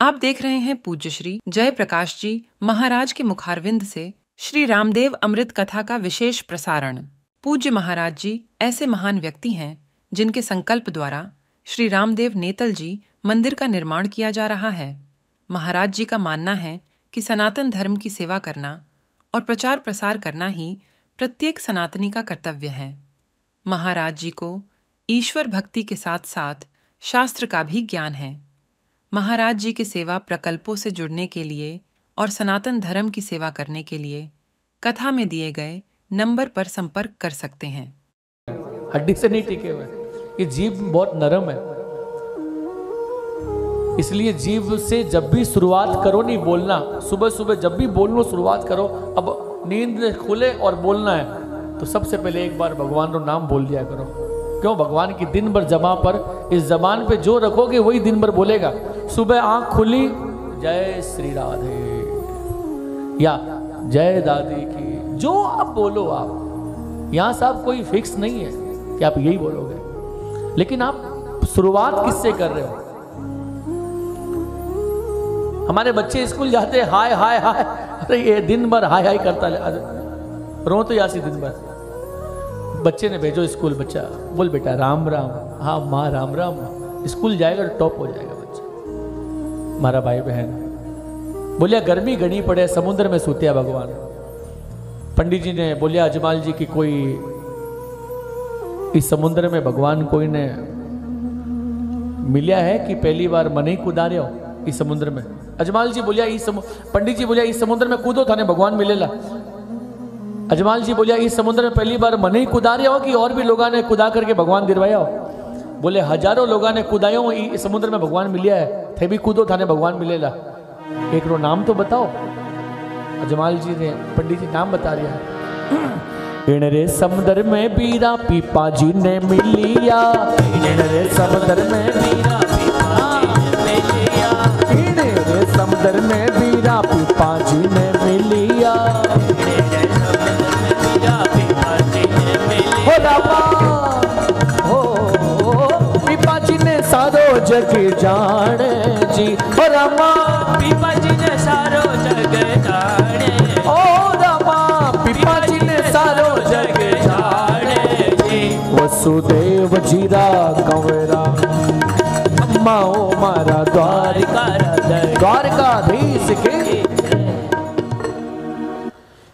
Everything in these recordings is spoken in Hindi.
आप देख रहे हैं पूज्य श्री जय प्रकाश जी महाराज के मुखारविंद से श्री रामदेव अमृत कथा का विशेष प्रसारण। पूज्य महाराज जी ऐसे महान व्यक्ति हैं जिनके संकल्प द्वारा श्री रामदेव नेतल जी मंदिर का निर्माण किया जा रहा है। महाराज जी का मानना है कि सनातन धर्म की सेवा करना और प्रचार प्रसार करना ही प्रत्येक सनातनी का कर्तव्य है। महाराज जी को ईश्वर भक्ति के साथ साथ शास्त्र का भी ज्ञान है। महाराज जी के सेवा प्रकल्पों से जुड़ने के लिए और सनातन धर्म की सेवा करने के लिए कथा में दिए गए नंबर पर संपर्क कर सकते हैं। हड्डी से नहीं टिके हुए, ये जीभ बहुत नरम है, इसलिए जीभ से जब भी शुरुआत करो नहीं बोलना, सुबह सुबह जब भी बोलना शुरुआत करो, अब नींद खुले और बोलना है तो सबसे पहले एक बार भगवान का नाम बोल दिया करो। क्यों? भगवान की दिन भर जमा पर इस जबान पे जो रखोगे वही दिन भर बोलेगा। सुबह आंख खुली जय श्री राधे या जय दादी की, जो आप बोलो, आप यहां साहब कोई फिक्स नहीं है कि आप यही बोलोगे, लेकिन आप शुरुआत किससे कर रहे हो? हमारे बच्चे स्कूल जाते हैं हाय हाय हाय, अरे ये दिन भर हाय हाय करता रो तो यासी दिन भर। बच्चे ने भेजो स्कूल, बच्चा बोल बेटा राम राम, हाँ माँ राम राम, स्कूल जाएगा तो टॉप हो जाएगा बच्चा। हमारा भाई बहन बोलिया गर्मी घनी पड़े समुद्र में सूतिया भगवान। पंडित जी ने बोलिया अजमाल जी की कोई इस समुद्र में भगवान कोई ने मिलिया है कि पहली बार मन ही कुदा रहे हो इस समुद्र में? अजमाल जी बोलिया पंडित जी बोलिया इस समुद्र में कूदो थाने भगवान मिलेला। अजमाल जी बोलिया इस समुद्र में पहली बार मन ही कुदा रहे हो कि और भी लोगों ने कुदा करके भगवान दिलवाया हो? बोले हजारों लोगों ने कुदाया हो, इस समुद्र में भगवान मिलिया है, थे भी कूदो थाने भगवान मिलेला। एक रो नाम तो बताओ। अजमाल जी ने पंडित जी नाम बता रहे हैं। इन रे समुद्र में बीरा पीपा जी ने मिलिया, इन रे समुद्र में बीरा पीपा मिलिया, इन रे समुद्र में बीरा पीपा जी ने मिलिया, हो रामा हो पीपा जी ने सारो जग जाने जी, हो रामा पीपा जी ने सारो जग जाने, ओ रामा पीपा जी ने सारो जग जाने जी। वसुदेव जीरा कंवरा अम्मा ओ मारा द्वारकाधीश के।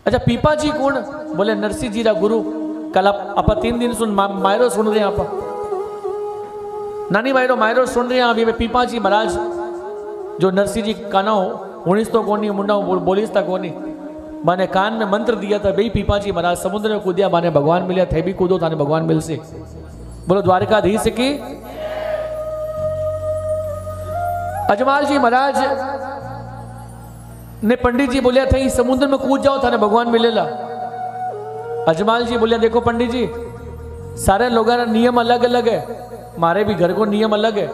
अच्छा पीपा जी कौन? बोले नरसिंह जीरा गुरु। कल आप 3 दिन सुन मायरो सुन रहे हैं, आप नानी मायरो मायरो सुन रहे हैं। अभी पीपा जी महाराज जो नरसिंह जी काना हो 19 तो कोनी मुंडा बोलीस तक कोनी, माने कान में मंत्र दिया था भाई पीपा जी महाराज समुद्र में कूदिया, माने भगवान मिले, थे भी कूदो थाने भगवान मिल से। बोलो द्वारकाधीश की। अजमाल जी महाराज ने पंडित जी बोलिया था इस समुद्र में कूद जाओ थाने भगवान मिलेला। अजमाल जी बोलिया देखो पंडित जी सारे लोगों का नियम अलग अलग है, मारे भी घर को नियम अलग है,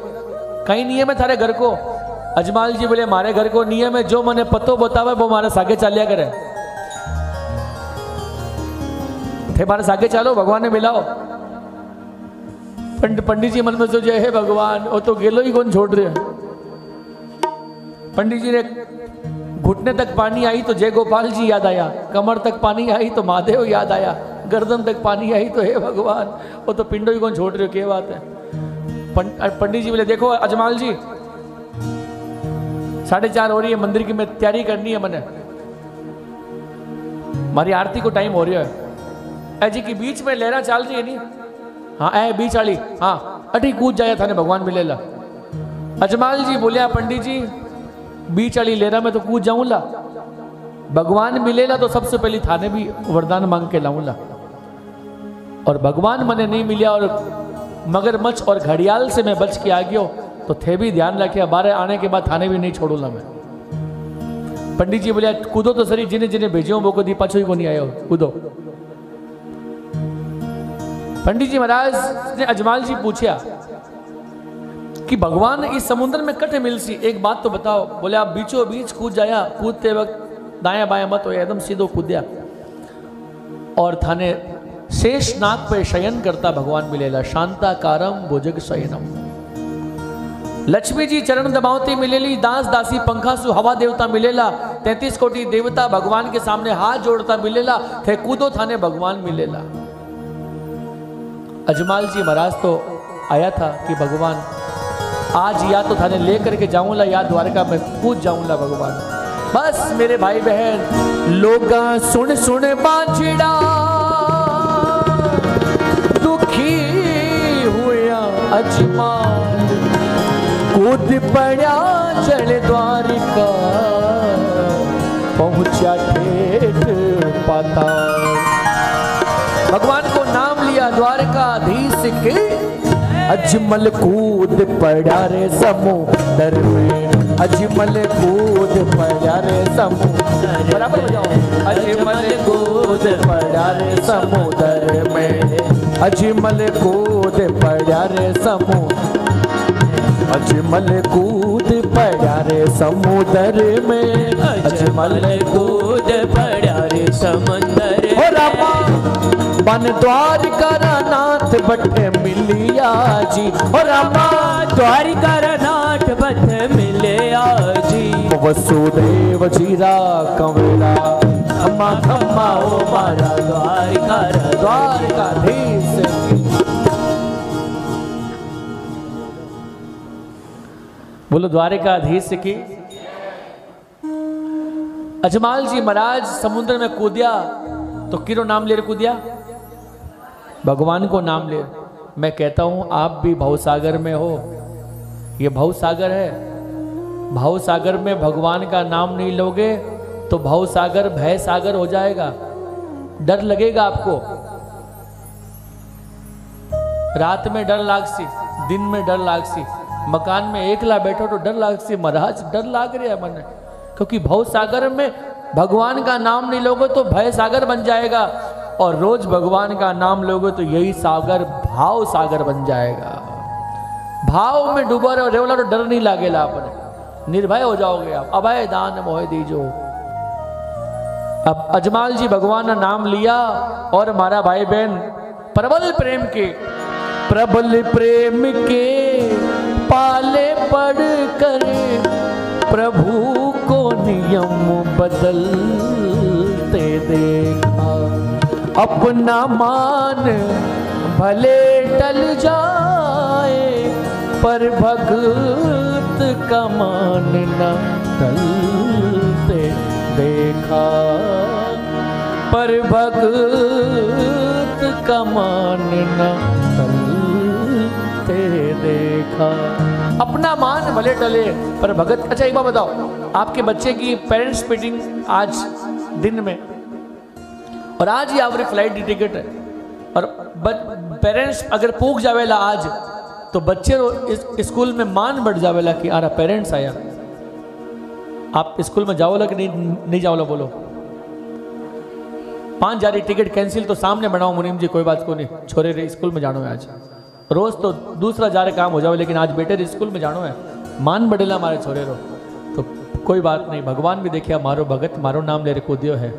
कई नियम है थारे घर को। अजमाल जी बोले मारे घर को नियम है जो मने पतो बतावे वो मारे सागे चालिया करे, थे मारे सागे चालो भगवान ने मिलाओ। पंडित जी मन में सोचे हे भगवान वो तो गेलो ही कौन छोड़ रहे। पंडित जी ने घुटने तक पानी आई तो जय गोपाल जी याद आया, कमर तक पानी आई तो महादेव याद आया, गर्दन तक पानी आई तो हे भगवान वो तो पिंडो ही कौन छोड़ रहे हो, क्या बात है। पंडित जी बोले देखो अजमाल जी 4:30 हो रही है, मंदिर की मैं तैयारी करनी है, मैंने हमारी आरती को टाइम हो रहा है। ऐजी की बीच में लहरा चल रही है नहीं, हाँ ऐ बीच वाली, हाँ अटी कूद जाया थाने भगवान मिलेला। अजमाल जी बोलिया पंडित जी बीच वाली लहरा में तो कूद जाऊंला, भगवान मिलेला तो सबसे पहले थाने भी वरदान मांग के लाऊंला, और भगवान मने नहीं मिला और मगरमच्छ और घड़ियाल से मैं बच के आ गयो तो थे भी ध्यान रखे, बाहर आने के बाद थाने भी नहीं छोड़ूंगा मैं। पंडित जी बोले कूदो तो सही, जिन्हें जिन्हें भेजो वो को दी पाछो ही को नहीं आयो, कूदो। पंडित जी महाराज ने अजमाल जी पूछा कि भगवान इस समुद्र में कटे मिल सी, एक बात तो बताओ। बोले आप बीचों बीच कूद जाया, कूदते वक्त दाया बाया मत हो, एकदम सीधो कूदया और थाने शेष नाग पे शयन करता भगवान मिलेला। शांताकारम भुजग शयनम, लक्ष्मी जी चरण दबावती मिलेली, दास दासी पंखा सु हवा देवता मिलेला, 33 कोटि देवता भगवान के सामने हाथ जोड़ता मिलेला, थे कूदो थाने भगवान मिलेला। अजमाल जी महाराज तो आया था कि भगवान आज या तो थाने लेकर के जाऊंगा या द्वारका में कूद जाऊंगा भगवान। बस मेरे भाई बहन लोगा सुन सुन बांझड़ा दुखी हुआ अजमाल, कूद पड़ा चल द्वारिका पहुंचा ठेठ पाताल। भगवान को नाम लिया द्वारकाधीश के, अजमल कूद पड़ा रे समुद्र में, अजमल कूद पड़ा रे समुद्र, बराबर बजाओ, अजमल कूद पड़ा रे समुद्र में, अजमल कूद पड़ा रे समुद्र, अजमल कूद पड़ा रे समुद्र में, अजमल कूद पड़ा रे समुद्र में। रामा बन द्वारिका नाथ बटे मिलिया जी, और रामा द्वारिका नाथ बटे मिलिया जी। वसुदेव जीरा कंवरा खम्मा खम्मा ओ मारा द्वारिका द्वारकाधीश। बोलो द्वारकाधीश की। अजमाल जी महाराज समुद्र में कूदिया तो किरो नाम ले कूदिया, भगवान को नाम ले। मैं कहता हूं आप भी भवसागर में हो, ये भवसागर है, भवसागर में भगवान का नाम नहीं लोगे तो भवसागर भय सागर हो जाएगा। डर लगेगा आपको, रात में डर लागसी, दिन में डर लागसी, मकान में एकला बैठो तो डर लागसी, महाराज डर लाग रहा है मन, क्योंकि भवसागर में भगवान का नाम नहीं लोगे तो भय सागर बन जाएगा, और रोज भगवान का नाम लोगे तो यही सागर भाव सागर बन जाएगा। भाव में डूबा रहो तो डर नहीं लागेला, अपने निर्भय हो जाओगे आप। अभय दान मोह दीजो। अब अजमाल जी भगवान ने नाम लिया और हमारा भाई बहन प्रबल प्रेम के, प्रबल प्रेम के पाले पड़ कर प्रभु को नियम बदलते देखा, अपना मान भले टल जाए पर भगत का मान न टलते देखा, पर भगत का मान न टलते देखा। अपना मान भले टले पर भगत। अच्छा एक बात बताओ, आपके बच्चे की पेरेंट्स मीटिंग आज दिन में, और आज ही आपकी फ्लाइट की टिकट है, और पेरेंट्स अगर पूछ जावेला आज तो बच्चे स्कूल में मान बढ़ जावेला कि आरा पेरेंट्स आया। आप स्कूल में जाओला कि नहीं जाओला? बोलो 5 जारी टिकट कैंसिल तो सामने बनाओ मुनीम जी, कोई बात को नहीं, छोरे रे स्कूल में जानो है आज। रोज तो दूसरा जा रहे काम हो जाओ, लेकिन आज बेटे रे स्कूल में जानो है, मान बढ़ेला हमारे छोरे रो, तो कोई बात नहीं। भगवान भी देखिए मारो भगत मारो नाम ले रे कूदियो है,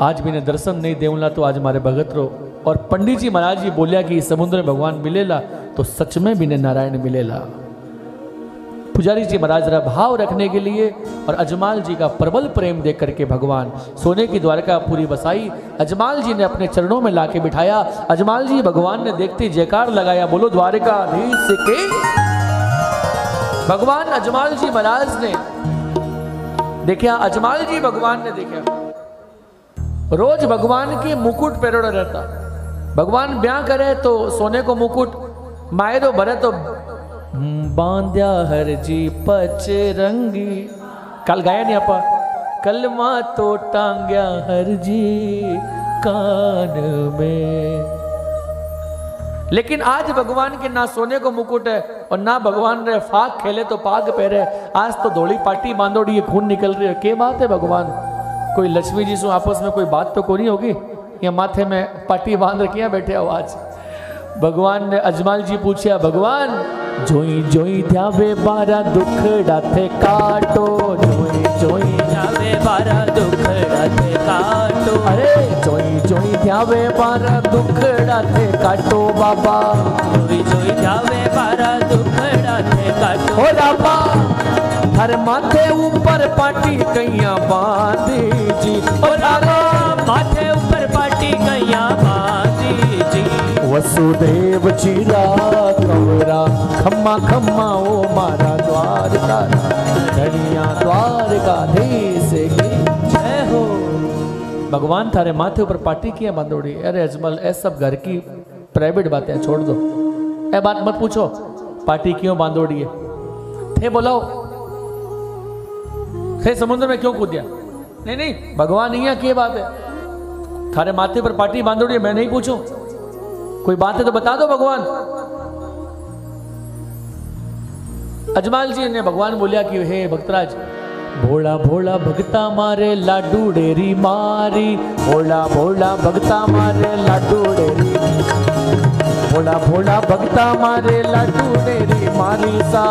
आज भी ने दर्शन नहीं देवला तो आज हमारे भगत रो। और पंडित जी महाराज जी बोलिया कि समुद्र में भगवान मिलेला तो सच में भी ने नारायण मिलेला। पुजारी जी महाराज रहा भाव रखने के लिए और अजमाल जी का प्रबल प्रेम देख करके भगवान सोने की द्वारका पूरी बसाई। अजमाल जी ने अपने चरणों में लाके बिठाया। अजमाल जी भगवान ने देखते जयकार लगाया, बोलो द्वारकाधीश के। भगवान अजमाल जी महाराज ने देखा, अजमाल जी भगवान ने देखा, रोज भगवान की मुकुट पहरोड़ा रहता। भगवान ब्याह करे तो सोने को मुकुट, मायरो भरे तो बांध्या हर जी पचरंगी, कल गाया नहीं आपा, कलमा तो टांग्या हर जी कान में। लेकिन आज भगवान के ना सोने को मुकुट है और ना भगवान रे फाक खेले तो पाग पहरे, आज तो धोली पाटी बांधोड़ी खून निकल रही है। क्या बात है भगवान, कोई लक्ष्मी जी से आपस में कोई बात तो को नहीं होगी, या माथे में पाटी बांध रखी बैठे हो आज। भगवान ने अजमाल जी पूछा, भगवान जोई जोई ध्यावे बारा दुख डाथे काटो, जोई जोई ध्यावे बारा दुख डाथे काटो, अरे जोई जोई ध्यावे बारा दुख डाथे काटो बाबा, जोई जोई ध्यावे बारा दुख डाथे काटो हो राबा हर माथे ऊपर पाटी कैया बांधी जी, हो राबा माथे ऊपर पाटी कैया बांधी जी। वसुदेव चीरा कंवरा खम्मा खम्मा ओ मारा द्वारका धनिया द्वारकाधीश की जय हो। भगवान थारे माथे ऊपर पाटी की है बांधोड़ी। अरे अजमल ऐ सब घर की प्राइवेट बातें छोड़ दो, ए बात मत पूछो पाटी क्यों बांधोड़ी है। थे बोलाओ थे समुद्र में क्यों कूद गया? नहीं नहीं भगवान नहीं है, क्या बात है? थारे माथे पर पाटी बांधोड़ी है, मैं नहीं पूछूं? कोई बात है तो बता दो भगवान। अजमाल जी ने भगवान बोलिया कि हे भक्तराज, भोला भोला भगता मारे लाडू डेरी मारी, भोला भोला भगता मारे लाडू डेरी, भोला भोला भगता मारे लाडू डेरी मारी सा,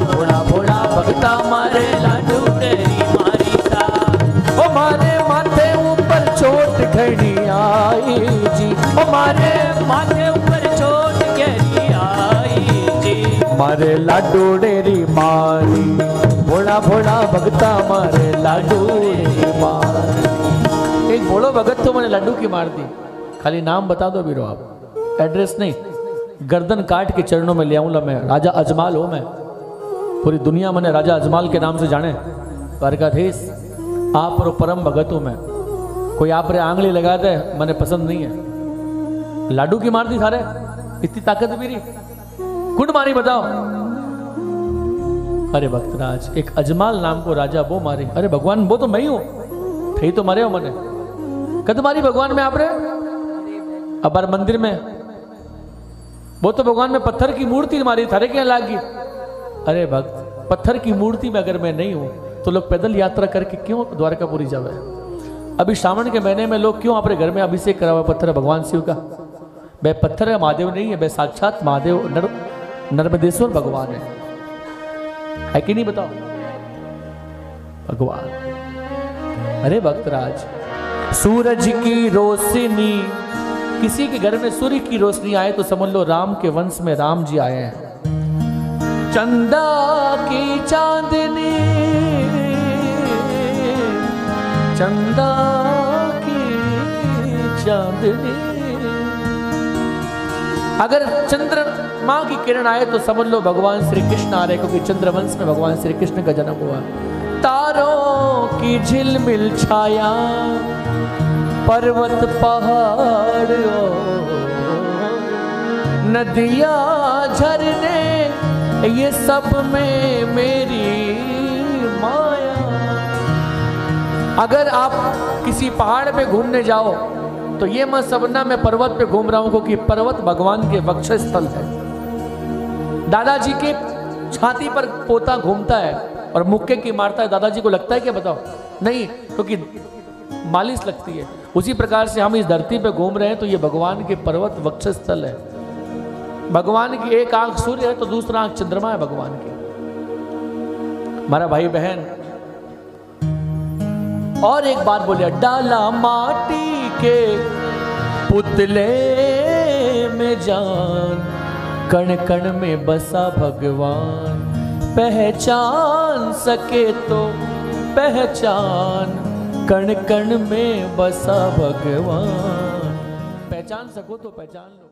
भोला भोला भगता मारे लाडू डेरी मारी सा। ओ मारे माथे ऊपर चोट घड़ी आई जी, ओ मारे माथे ऊपर चोट गहरी आई जी। मारे लाडू डेरी मारी, भोला भोला भगता मारे लाडू डेरी मारी। एक भोलो भगत तो मैंने लाडू की मार दी। खाली नाम बता दो बीरो आप, एड्रेस नहीं। गर्दन काट के चरणों में ले आऊंगा मैं। राजा अजमाल हो मैं, पूरी दुनिया मैंने राजा अजमाल के नाम से जाने। द्वारकाधीश आप और परम भगत हूं मैं। कोई आप रे आंगली लगा दे मैंने पसंद नहीं है। लाडू की मार दी सारे, इतनी ताकत मेरी कुंड मारी बताओ। अरे भक्तराज एक अजमाल नाम को राजा वो मारे। अरे भगवान वो तो मैं ही हूं, थे तो मारे हो मैंने। कद मारी भगवान में आप रे अबार मंदिर में, वो तो भगवान में पत्थर की मूर्ति मारी, थारे क्या लागी? अरे भक्त पत्थर की मूर्ति में अगर मैं नहीं हूं तो लोग पैदल यात्रा करके क्यों द्वारकापुरी जावे? अभी श्रावण के महीने में लोग क्यों अपने घर में अभिषेक करा हुआ पत्थर भगवान शिव का? वह पत्थर है महादेव नहीं है, वह साक्षात महादेव नर्मदेश्वर भगवान है कि नहीं बताओ भगवान। अरे भक्तराज सूरज की रोशनी, किसी के घर में सूर्य की रोशनी आए तो समझ लो राम के वंश में राम जी आए हैं। चंदा की चांदनी, चंदा की चांदनी, अगर चंद्रमा की किरण आए तो समझ लो भगवान श्री कृष्ण आ रहे, क्योंकि चंद्रवंश में भगवान श्री कृष्ण का जन्म हुआ। तारों की झिलमिल छाया, पर्वत पहाड़ नदियां झरने, ये सब में मेरी माया। अगर आप किसी पहाड़ पे घूमने जाओ तो ये मत समझना मैं पर्वत पे घूम रहा हूं, क्योंकि पर्वत भगवान के वक्षस्थल है। दादाजी के छाती पर पोता घूमता है और मुक्के की मारता है, दादाजी को लगता है क्या बताओ? नहीं, क्योंकि मालिश लगती है। उसी प्रकार से हम इस धरती पे घूम रहे हैं तो ये भगवान के पर्वत वक्षस्थल है। भगवान की एक आंख सूर्य है तो दूसरा आंख चंद्रमा है भगवान की। हमारा भाई बहन और एक बात बोले, डाला माटी के पुतले में जान, कण कण में बसा भगवान, पहचान सके तो पहचान, कण कण में बसा भगवान, पहचान सको तो पहचान लो।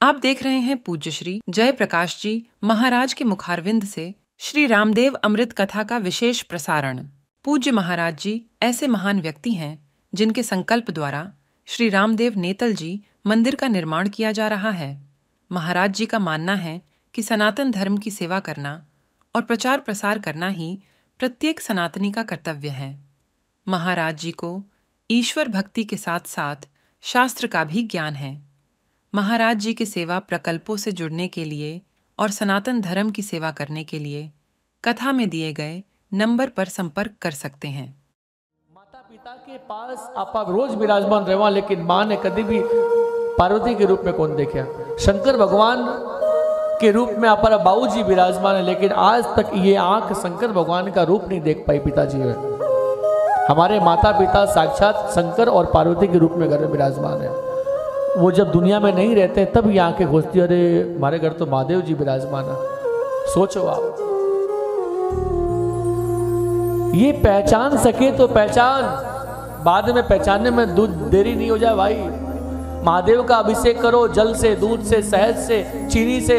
आप देख रहे हैं पूज्य श्री जय प्रकाश जी महाराज के मुखारविंद से श्री रामदेव अमृत कथा का विशेष प्रसारण। पूज्य महाराज जी ऐसे महान व्यक्ति हैं जिनके संकल्प द्वारा श्री रामदेव नेतल जी मंदिर का निर्माण किया जा रहा है। महाराज जी का मानना है कि सनातन धर्म की सेवा करना और प्रचार प्रसार करना ही प्रत्येक सनातनी का कर्तव्य है। महाराज जी को ईश्वर भक्ति के साथ साथ शास्त्र का भी ज्ञान है। महाराज जी के सेवा प्रकल्पों से जुड़ने के लिए और सनातन धर्म की सेवा करने के लिए कथा में दिए गए नंबर पर संपर्क कर सकते हैं। माता पिता के पास आप रोज विराजमान रहे, लेकिन माँ ने कभी भी पार्वती के रूप में कौन देखा? शंकर भगवान के रूप में आप बाबू जी विराजमान है, लेकिन आज तक ये आंख शंकर भगवान का रूप नहीं देख पाई पिताजी में। हमारे माता पिता साक्षात शंकर और पार्वती के रूप में घर में विराजमान है। वो जब दुनिया में नहीं रहते तब ये आंखें खोजती, अरे हमारे घर तो महादेव जी विराजमान है। सोचो आप, ये पहचान सके तो पहचान, बाद में पहचानने में दूध देरी नहीं हो जाए भाई। महादेव का अभिषेक करो जल से, दूध से, शहद से, चीनी से।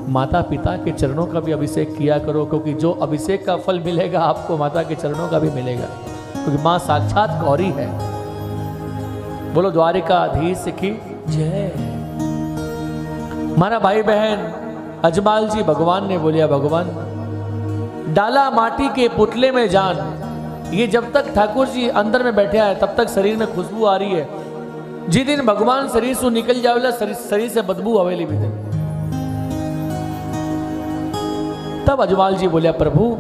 माता पिता के चरणों का भी अभिषेक किया करो, क्योंकि जो अभिषेक का फल मिलेगा आपको माता के चरणों का भी मिलेगा, क्योंकि मां साक्षात गौरी है। बोलो द्वारिकाधीश की जय। हमारा भाई बहन अजमाल जी भगवान ने बोलिया, भगवान डाला माटी के पुतले में जान। ये जब तक ठाकुर जी अंदर में बैठे है तब तक शरीर में खुशबू आ रही है। जिस दिन भगवान शरीर से निकल जावेला शरीर से बदबू आवेली भी दिन। तब अजमाल जी बोलिया, प्रभु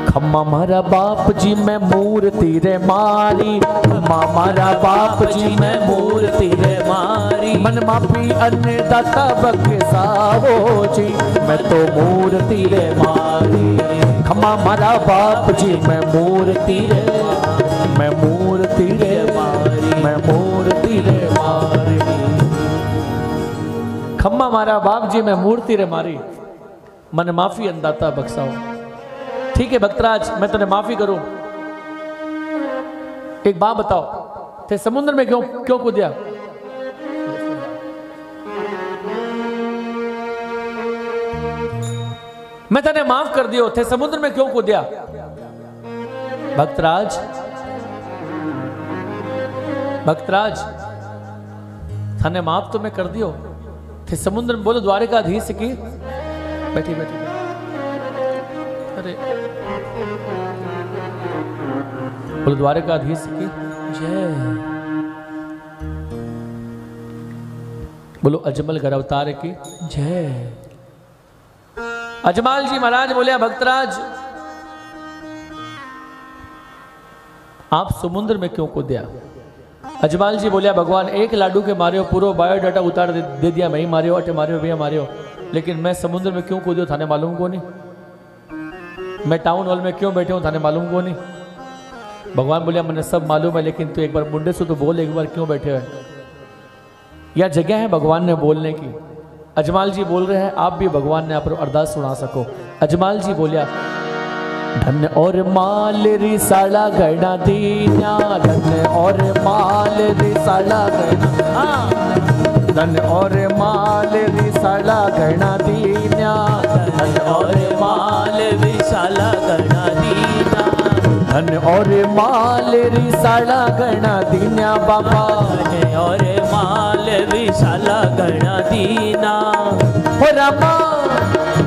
खम्मा मारा बाप जी मैं मूर्ति रे मारी, खम्मा मारा बाप जी मैं मूर्ति रे मारी। मन मापी अन्नदाता बख्शाओ जी मैं तो मूर्ति रे मारी। खम्मा मारा बाप जी मैं मूर्ति रे, मैं मूर्ति रे मारी, मैं मूर्ति रे मारी। खम्मा मारा बाप जी मैं मूर्ति रे मारी, मन माफी अन्नदाता बख्शाओ। ठीक है भक्तराज, मैं तुझे माफी करूं। एक बात बताओ, थे समुद्र में क्यों कूदा? मैं तने माफ कर दियो, थे समुद्र में क्यों कूदा? भक्तराज, भक्तराज थाने माफ तो मैं कर दियो, थे समुद्र में। बोलो द्वारिकाधीश की। बैठी बैठी। अरे बोलो द्वारिकाधीश की जय। बोलो अजमल घर अवतार की जय। अजमाल जी महाराज बोले, भक्तराज आप समुद्र में क्यों कूदा? अजमाल जी बोलिया, भगवान एक लाडू के मारियो पूरा बायोडाटा उतार दे दिया, मैं ही मारियो, अटे मारियो, भैया मारियो, लेकिन मैं समुद्र में क्यों कूदो थाने मालूम को नहीं। मैं टाउन हॉल में क्यों बैठे हूं थाने मालूम को नहीं। भगवान बोलिया, मैंने सब मालूम है, लेकिन तू एक बार मुंडे से तो बोल, एक बार क्यों बैठे हुए? यह जगह है भगवान ने बोलने की। अजमाल जी बोल रहे हैं, आप भी भगवान ने आप अरदास सुना सको। अजमाल जी बोलिया, धन और माल रिसाला गणा दीना, धन और माल रिसाला गणा, धन और माल रिसाला गणा दीना, धन और माल विशाला गणा दीना, धन और माल रिसाला गणा दीना बाबा, धन और माल विशाला गणा दीना। हो रामा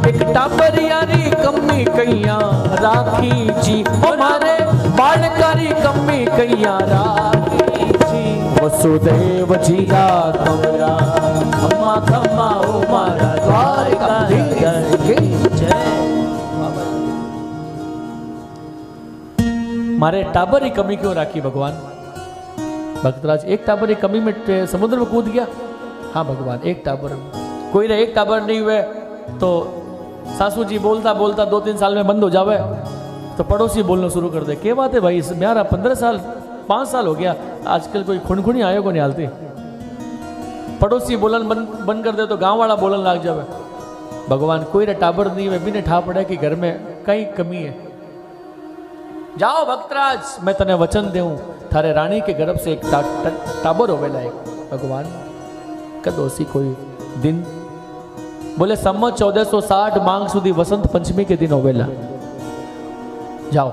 एक टाबर यारी कमी कैया राखी जी, हमारे बालकारी कमी कैया राखी जी। वसुदेव जी का कमरा खम्मा खम्मा ओ मारा द्वारिकाधीश की जय। मारे टाबर ही कमी क्यों राखी भगवान? भक्तराज एक टाबर ही कमी में समुद्र में कूद गया। हाँ भगवान एक टाबर, कोई ना एक टाबर नहीं हुए तो सासू जी बोलता बोलता 2-3 साल में बंद हो जावे तो पड़ोसी बोलना शुरू कर दे। क्या बात है भाई, मेरा 15 साल 5 साल हो गया, आजकल कोई खुनखुनी आयो को नहीं हालती। पड़ोसी बोलन बंद कर दे तो गांव वाला बोलन लग जावे। भगवान कोई टाबर नहीं है, बिना ठा पड़े कि घर में कहीं कमी है। जाओ भक्तराज, मैं तने वचन देऊं, थारे रानी के गर्भ से एक टाबर होवेला एक। भगवान कदोसी कोई दिन बोले सम्मत 1460 मांग सुधी वसंत पंचमी के दिन होवेला। जाओ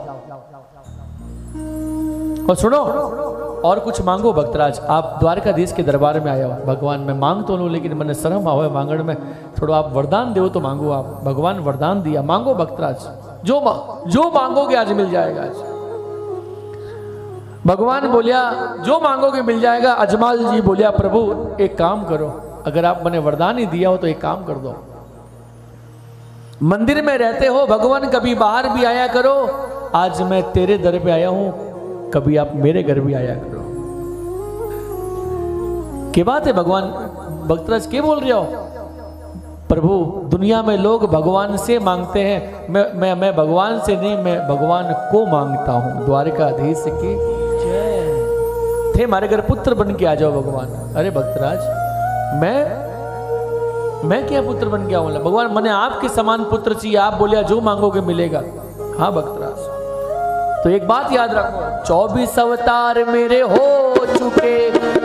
और सुनो और कुछ मांगो भक्तराज। आप द्वारकाधीश के दरबार में आया हो। भगवान मैं मांग तो लूं, लेकिन मैंने शर्म आवे मांगण में, थोड़ा आप वरदान दो तो मांगो। आप भगवान वरदान दिया, मांगो भक्तराज, जो मांगोगे आज मिल जाएगा। आज भगवान बोलिया जो मांगोगे मिल जाएगा। अजमाल जी बोलिया, प्रभु एक काम करो, अगर आप मैंने वरदान ही दिया हो तो एक काम कर दो। मंदिर में रहते हो भगवान, कभी बाहर भी आया करो। आज मैं तेरे दर पे आया हूं, कभी आप मेरे घर भी आया करो। क्या बात है भगवान? भक्तराज क्या बोल रहे हो? प्रभु दुनिया में लोग भगवान से मांगते हैं, मैं भगवान से नहीं, मैं भगवान को मांगता हूं। द्वारकाधीश की जय। थे हमारे घर पुत्र बन के आ जाओ भगवान। अरे भक्तराज मैं मैं क्या पुत्र बन गया हूँ? भगवान मैंने आपके समान पुत्र चाहिए। आप बोलिया जो मांगोगे मिलेगा। हाँ भक्तराज, तो एक बात याद रखो, 24 अवतार मेरे हो चुके,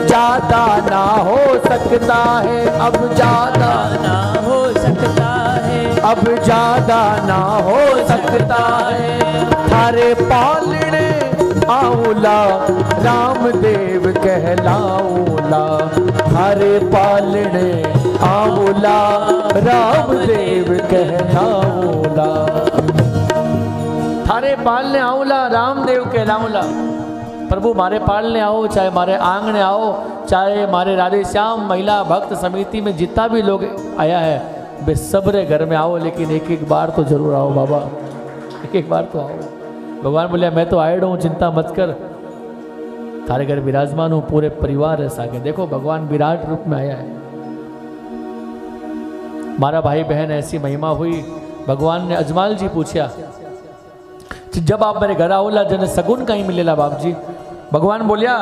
ज्यादा ना हो सकता है, अब ज्यादा ना हो सकता है, अब ज्यादा ना हो सकता है। थारे पालने आऊला रामदेव कहलाऊला, थारे पालने आऊला रामदेव कहलाऊला, थारे पालने आऊला रामदेव कहलाऊला। प्रभु मारे पालने आओ, चाहे मारे आंगने आओ, चाहे मारे राधे श्याम महिला भक्त समिति में जितना भी लोग आया है वे सबरे घर में आओ, लेकिन एक एक बार तो जरूर आओ बाबा, एक एक बार तो आओ। भगवान बोले मैं तो आयड हूँ, चिंता मत कर, थारे घर विराजमान हूँ, पूरे परिवार है सागे। देखो भगवान विराट रूप में आया है। मारा भाई बहन ऐसी महिमा हुई। भगवान ने अजमाल जी पूछा जब आप मेरे घर आओला जन सगुन कहीं मिलेला बाप जी? भगवान बोलिया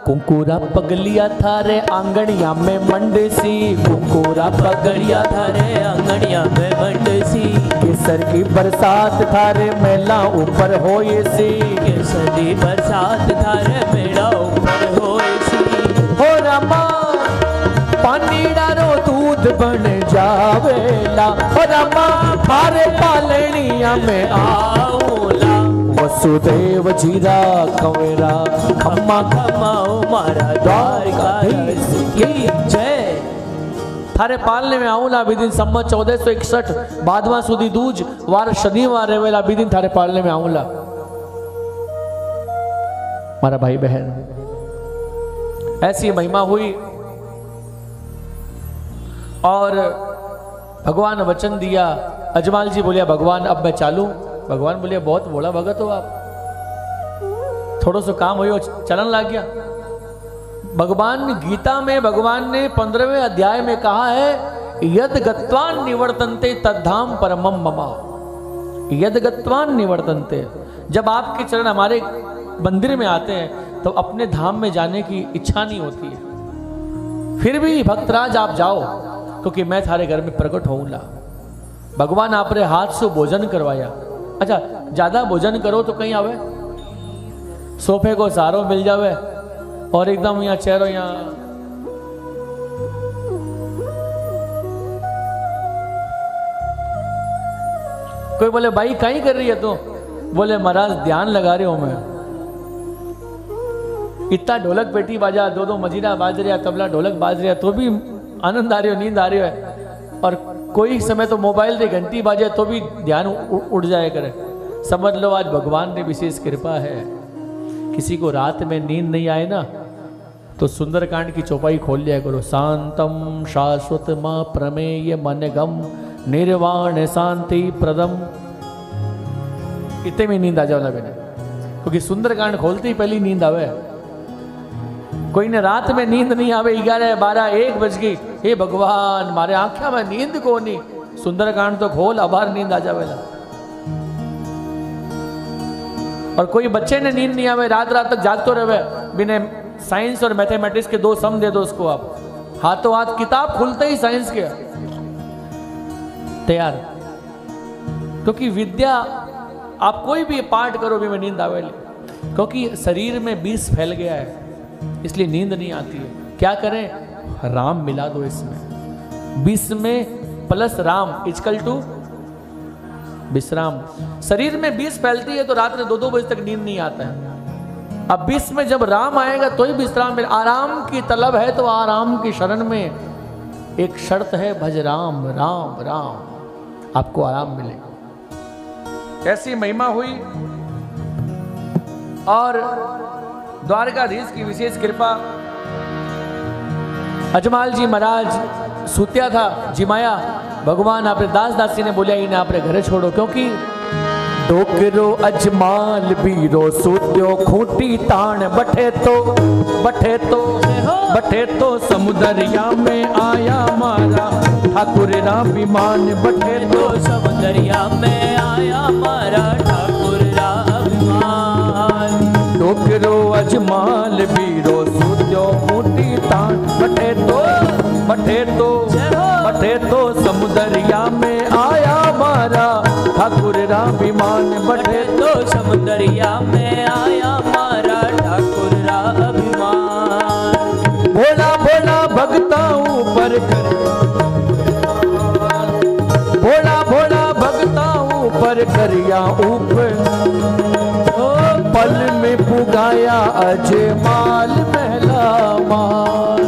कुंकुरा पगलिया थारे आंगणिया में मंडसी, कुंकुरा पगड़िया थारे आंगणिया में मंडसी, केसर की बरसात थारे मेला ऊपर होए सी, केसर की बरसात थारे मेला ऊपर होए सी। हो रमा पानी डारो दूध बन जावेला, हो रमा थारे पालनिया में आऊला, वसुदेव जीरा कवेरा खम्मा खम्मा मारा द्वारकाधीश की जय। थारे पालने में आऊला बिदिन सम्मत 1461 बादवा सुधी दूज वार शनिवार रेवेला बिदिन थारे पालने में आऊला। मारा भाई बहन ऐसी महिमा हुई और भगवान वचन दिया। अजमाल जी बोलिया भगवान अब मैं चालू? भगवान बोलिया बहुत भोला भगत हो आप, थोड़ा सा काम हो चलन लग गया। भगवान गीता में भगवान ने 15वें अध्याय में कहा है यद गत्वान निवर्तन्ते तद्धाम परमम ममा, यद गत्वान निवर्तन्ते। जब आपके चरण हमारे मंदिर में आते हैं तो अपने धाम में जाने की इच्छा नहीं होती है, फिर भी भक्तराज आप जाओ क्योंकि मैं थारे घर में प्रकट होऊंगा। भगवान आपरे हाथ से भोजन करवाया। अच्छा ज्यादा भोजन करो तो कहीं आवे सोफे को सहारो मिल जावे और एकदम यहाँ चेहरो यहाँ कोई बोले भाई कहीं कर रही है तू? बोले महाराज ध्यान लगा रही हूं मैं। इतना ढोलक पेटी बाजा, दो दो मजीरा बाज रहा, तबला ढोलक बाज रहा तो भी आनंद आ रही हो, नींद आ रही है। और कोई समय तो मोबाइल से घंटी बाजे तो भी ध्यान उड़ जाए करे। समझ लो आज भगवान ने विशेष कृपा है। किसी को रात में नींद नहीं आए ना तो सुंदरकांड की चौपाई खोल लिया करो। शांतम शाश्वत मां प्रमेय मन गम निर्वाण शांति प्रदम, इतने में नींद आ जाओ ना बेटा, क्योंकि सुंदरकांड खोलते ही पहली नींद आवे। कोई ने रात में नींद नहीं आवे, 11, 12, 1 बज गई, हे भगवान मारे आंखा में नींद को नहीं, सुंदरकांड तो खोल अबार नींद आ जावे ना। और कोई बच्चे ने नींद नहीं आवे, रात रात तक जागतो रहे बिना साइंस और मैथमेटिक्स के 2 सम दे दो उसको आप, हाथों हाथ किताब खुलते ही साइंस के तैयार। क्योंकि विद्या आप कोई भी पाठ करो भी में नींद आवे, क्योंकि शरीर में विष फैल गया है इसलिए नींद नहीं आती है। क्या करें? राम मिला दो इसमें, विष में प्लस राम इक्वल टू विश्राम। शरीर में विष फैलती है तो रात में 2-2 बजे तक नींद नहीं आता है। अब विष में जब राम आएगा तो ही विश्राम मिले। आराम की तलब है तो आराम की शरण में एक शर्त है, भज राम राम राम, आपको आराम मिलेगा। ऐसी महिमा हुई और द्वारकाधीश की विशेष कृपा। अजमाल जी महाराज सुत्या था जिमाया, भगवान आपने दास दासी ने बोलिया इन्हें आपने घरे छोड़ो, क्योंकि डोकरो अजमाल बीरो सूत्यो खूंटी ताण बठे तो समुदरिया में आया मारा ठाकुर राभिमान। बठे तो समुदरिया में आया मारा ठाकुर राभिमान। डोकरो अजमाल बीरो सूत्यो खूंटी ताण बठे तो तो समुदरिया में आया मारा ठाकुर राम विमान बटे तो समुदरिया में आया मारा ठाकुर राम अभिमान। भोला भोला भगता ऊपर कर, भोला भोला भगता ऊपर करिया ऊपर, पल में पुगाया अजमाल महला माल,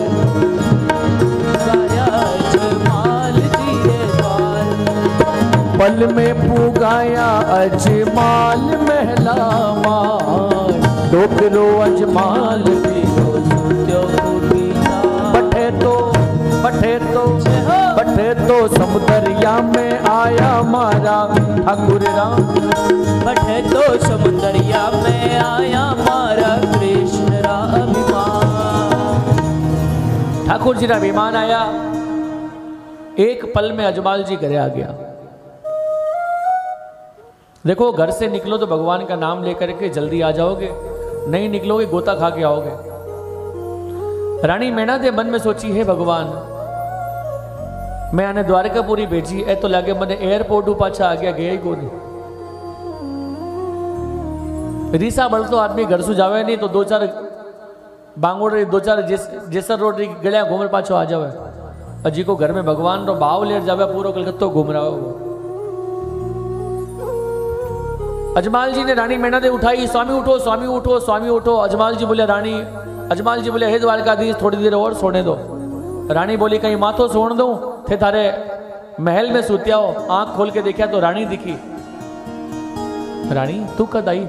पल में पुगाया अजमाल महला माल, डोकरो अजमाल बठे तो समुदरिया में आया मारा ठाकुर राम, बठे तो समुदरिया में आया मारा कृष्ण राम अभिमान। ठाकुर जी का विमान आया, एक पल में अजमाल जी घरे आ गया। देखो घर से निकलो तो भगवान का नाम लेकर के जल्दी आ जाओगे, नहीं निकलोगे गोता खा के आओगे। रानी मैना दे मन में सोची है भगवान मैं आने द्वारकापुरी भेजी ए तो लागे मैंने एयरपोर्ट पाछा आ गया गया ही को नहीं। रीसा बल तो आदमी घर सु जावे नहीं तो दो चार बांगोड़ दो चार जेसर रोड गलिया घूम पाछो आ जावे। अजी को घर में भगवान रो भाव लेट जावे पूरा कलकत्तो घूम रहा हो। अजमाल जी ने रानी मैना दे उठाई, स्वामी उठो स्वामी उठो स्वामी उठो। अजमाल जी बोले रानी, अजमाल जी बोले हे द्वारकाधीश थोड़ी देर और सोने दो। रानी बोली कहीं माथो सोन दूं थे थारे महल में सूत्या हो। आंख खोल के देखा तो रानी दिखी। रानी तू कद आई?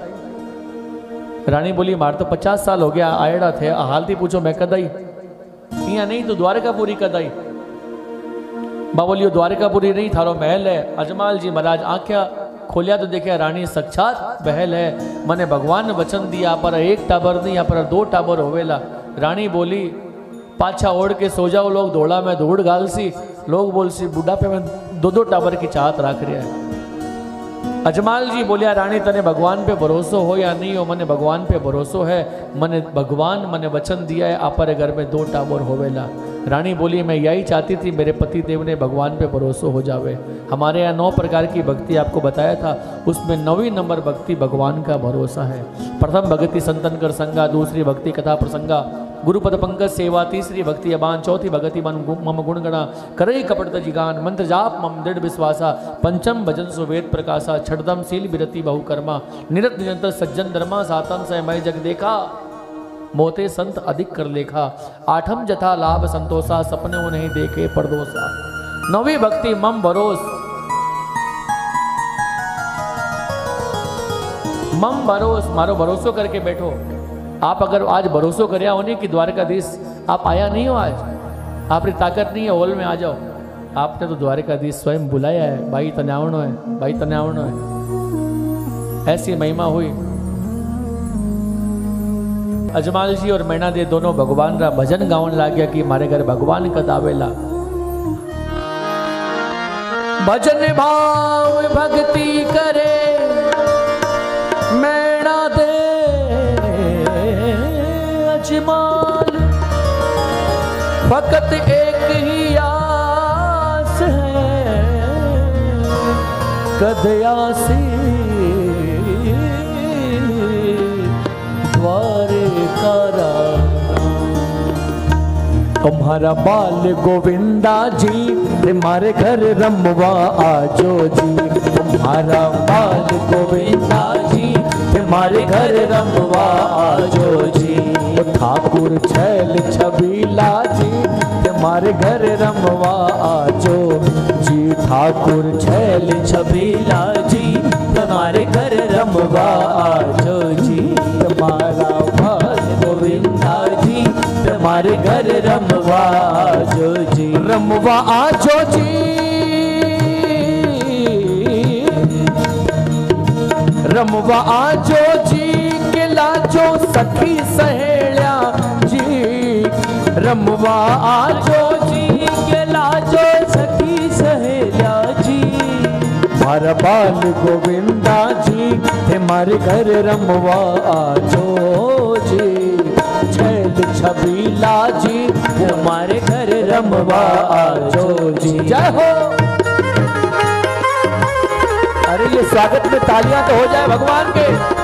रानी बोली मार तो 50 साल हो गया आयड़ा थे, हालती पूछो मैं कद आई? इया नहीं तो द्वारकापुरी कद आई? बा बोलियो द्वारकापुरी नहीं थारो महल है। अजमाल जी महाराज आंख्या खोलिया तो देखा रानी साक्षात महल है। मने भगवान ने वचन दिया पर एक टाबर नहीं, पर 2 टाबर होवेला। रानी बोली पाछा ओढ़ के सो जाओ लोग, दौड़ा में दौड़ गाल सी। लोग बोल सी बुढ़ापे में 2 टाबर की चाहत रख रहा है। अजमाल जी बोलिया रानी तने भगवान पे भरोसो हो या नहीं हो? मने भगवान पे भरोसो है। मने भगवान मने वचन दिया है आपरे घर में 2 टाबर होवेला। रानी बोली मैं यही चाहती थी मेरे पति देव ने भगवान पे भरोसो हो जावे। हमारे यहाँ 9 प्रकार की भक्ति आपको बताया था, उसमें 9वीं नंबर भक्ति भगवान का भरोसा है। प्रथम भक्ति संतन कर संगा, दूसरी भक्ति कथा प्रसंगा, गुरुपद पंकज सेवा, तीसरी भक्ति अबान, चौथी भक्ति मम गुणगणा, करई कपट जिगान, मंत्र जाप मम दृढ़ विश्वासा, पंचम भजन सुवेद प्रकाशा, छठदम शील विरति बहुकर्मा, निरत निरंतर सज्जन धर्मा, सातम से मैं जग देखा, मोते संत अधिक कर लेखा, आठम जथा लाभ संतोषा, सपने नहीं देखे परदोसा। 9वीं भक्ति मम भरोस, मम भरोस मारो भरोसो करके बैठो। आप अगर आज भरोसो करया होने कि द्वारकाधीश आप आया नहीं हो, आज आपकी ताकत नहीं है हॉल में आ जाओ। आपने तो द्वारकाधीश स्वयं बुलाया है, भाई तन्यावनो है, भाई तन्यावनो है। ऐसी महिमा हुई। अजमाल जी और मैना दे दोनों भगवान का भजन गावन लाग गया कि मारे घर भगवान कद आवेला। भजन भाव भक्ति करे मैना दे अजमाल, फकत एक ही आस है कद आसी तुम्हारा बाल गोविंदा जी तुम्हारे घर रमवा आजो जी। तुम्हारा बाल गोविंदा जी तुम्हारे घर रमवा आजो जी। ठाकुर छैल छबीला जी तुम्हारे घर रमवा आजो जी। ठाकुर छैल छबीला जी तुम्हारे घर रमवा आजो जी। तुम्हारा बाल गोविंदा जी तुम्हारे घर रमवा आजो जी। रमवा आजो जी, रमवा आजो जी के लाजो सखी सहेलिया जी। रमवा आजो जी के लाजो सखी सहेलिया जी। मारा बाल गोविंदा जी तुम्हारे घर रमवा आजो जी। छैल छबीला जी, हमारे घर रमवा आजो जी। जय हो। अरे ये स्वागत में तालियां तो हो जाए भगवान के।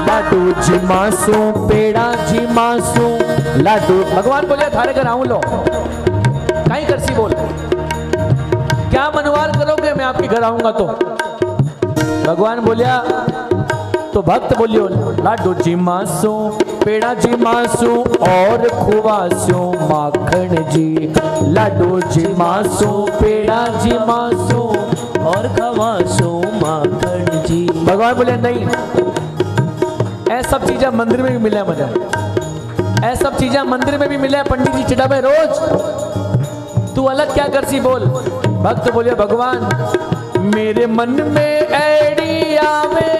लाडू जी मासू, पेड़ा जी मासू, लाडू। भगवान बोले थारे घर आऊं लो, कहीं करसी बोल, क्या मनवार करोगे मैं आपके घर आऊंगा तो। भगवान बोलिया तो भक्त बोलियो लाडू जी मासू, पेड़ा जी मासू और खुवासू माखन जी। लाडू जी मासू, पेड़ा जी मासू और खवासू माखन जी। भगवान बोले नहीं, ऐसा सब चीजें मंदिर में भी मिले मुझे, ऐसा सब चीजें मंदिर में भी मिले, पंडित जी चिढ़ावे रोज, तू अलग क्या करसी बोल। भक्त बोले भगवान मेरे मन में ऐडी आवे,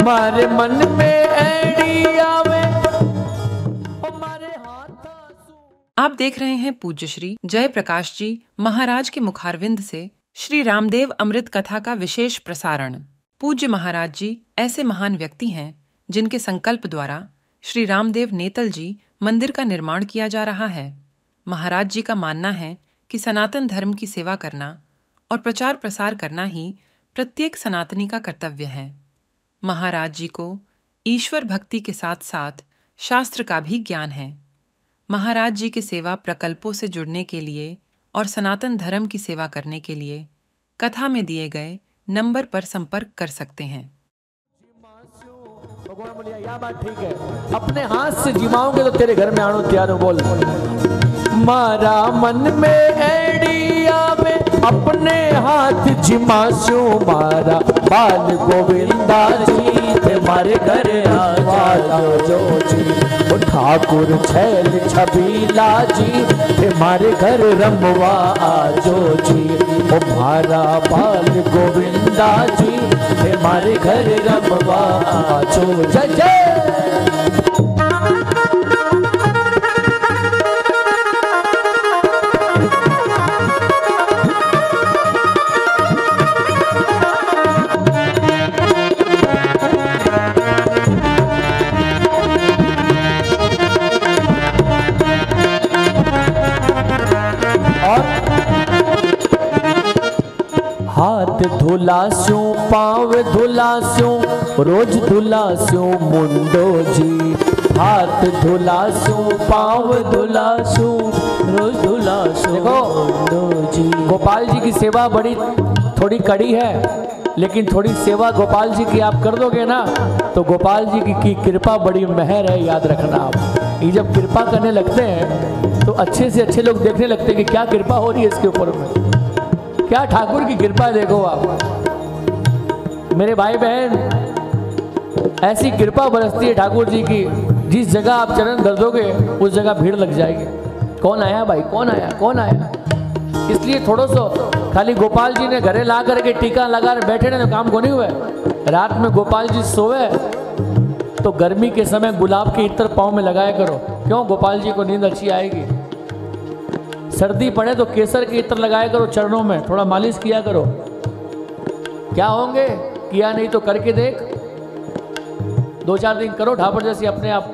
मारे मन में ऐडी आवे, मारे हाथ। आप देख रहे हैं पूज्य श्री जय प्रकाश जी महाराज के मुखारविंद से श्री रामदेव अमृत कथा का विशेष प्रसारण। पूज्य महाराज जी ऐसे महान व्यक्ति हैं जिनके संकल्प द्वारा श्री रामदेव नेतल जी मंदिर का निर्माण किया जा रहा है। महाराज जी का मानना है कि सनातन धर्म की सेवा करना और प्रचार प्रसार करना ही प्रत्येक सनातनी का कर्तव्य है। महाराज जी को ईश्वर भक्ति के साथ साथ शास्त्र का भी ज्ञान है। महाराज जी के सेवा प्रकल्पों से जुड़ने के लिए और सनातन धर्म की सेवा करने के लिए कथा में दिए गए नंबर पर संपर्क कर सकते हैं। भगवान बोलिया या बात ठीक है, अपने हाथ से जिमाओगे तो तेरे घर में आनो तैयार हो। बोल मारा मन में ऐडिया में अपने हाथ जिमासू, मारा बाल गोविंदा जी हमारे घर आजो जी। ठाकुर छैल छबीला जी हमारे घर रमवा आजो जी। मारा बाल गोविंदा जी हमारे घर रमवा आजो। जय जय। हाथ धुलास्यू पाँव धुलास्यू रोज धुलास्यू मुंडो जी। हाथ धुलास्यू पाँव धुलास्यू रोज धुलास्यू मुंडो जी। गोपाल जी की सेवा बड़ी थोड़ी कड़ी है, लेकिन थोड़ी सेवा गोपाल जी की आप कर दोगे ना तो गोपाल जी की कृपा बड़ी मेहर है। याद रखना आप, ये जब कृपा करने लगते हैं तो अच्छे से अच्छे लोग देखने लगते हैं कि क्या कृपा हो रही है इसके ऊपर में, क्या ठाकुर की कृपा। देखो आप मेरे भाई बहन, ऐसी कृपा बरसती है ठाकुर जी की, जिस जगह आप चरण धर दोगे उस जगह भीड़ लग जाएगी। कौन आया भाई, कौन आया, कौन आया। इसलिए थोड़ा सो खाली गोपाल जी ने घरे ला करके टीका लगा बैठे ना काम को नहीं हुए। रात में गोपाल जी सोवे तो गर्मी के समय गुलाब के इत्र पाँव में लगाया करो। क्यों? गोपाल जी को नींद अच्छी आएगी। सर्दी पड़े तो केसर के इत्र लगाया करो चरणों में, थोड़ा मालिश किया करो। क्या होंगे, किया नहीं तो करके देख, 2-4 दिन करो ठाकुर जैसी अपने आप।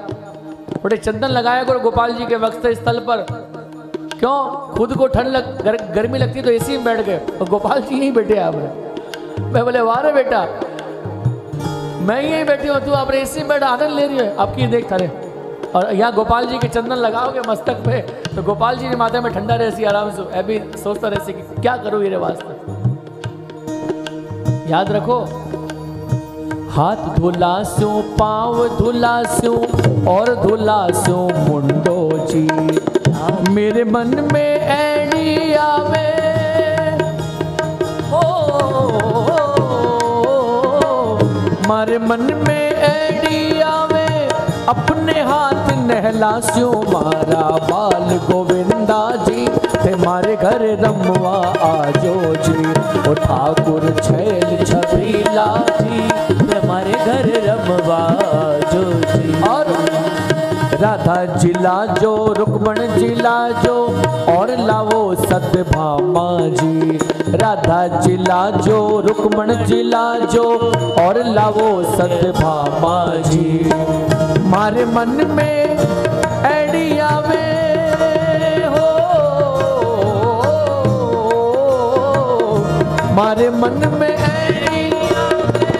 थोड़े चंदन लगाया करो गोपाल जी के वक्ष स्थल पर। क्यों? खुद को ठंड गर्मी लगती तो एसी में बैठ गए और गोपाल जी यहीं बैठे आपने। मैं बोले वाह रे बेटा, मैं यहीं बैठी हूँ, तू आपने एसी में बैठा आनंद ले रही है। आपकी देख थारे और यहाँ गोपाल जी के चंदन लगाओगे मस्तक पे तो गोपाल जी ने माथे में ठंडा रहती आराम से। अभी सोचता रहती कि क्या करूँ ये वास्ते। याद रखो, हाथ धुलास्यू पाँव धुलास्यू और धुलास्यू मुंडो जी। मेरे मन में ऐडी आवे, मारे मन में ऐडी आवे, अपने हाथ नहलास्यू मारा बाल बाल गोविंदा जी, थे मारे घर रमवा आजो जी। ओ ठाकुर छैल छबीला जी, थे मारे घर रमवा आजो जी। और राधा जिला जो रुक्मण जिला जो और लावो सत्यभामा जी। राधा जिला जो रुक्मण जिला जो और लावो सत्यभामा जी। मारे मन में ऐडिया में हो, मारे मन में ऐडिया में,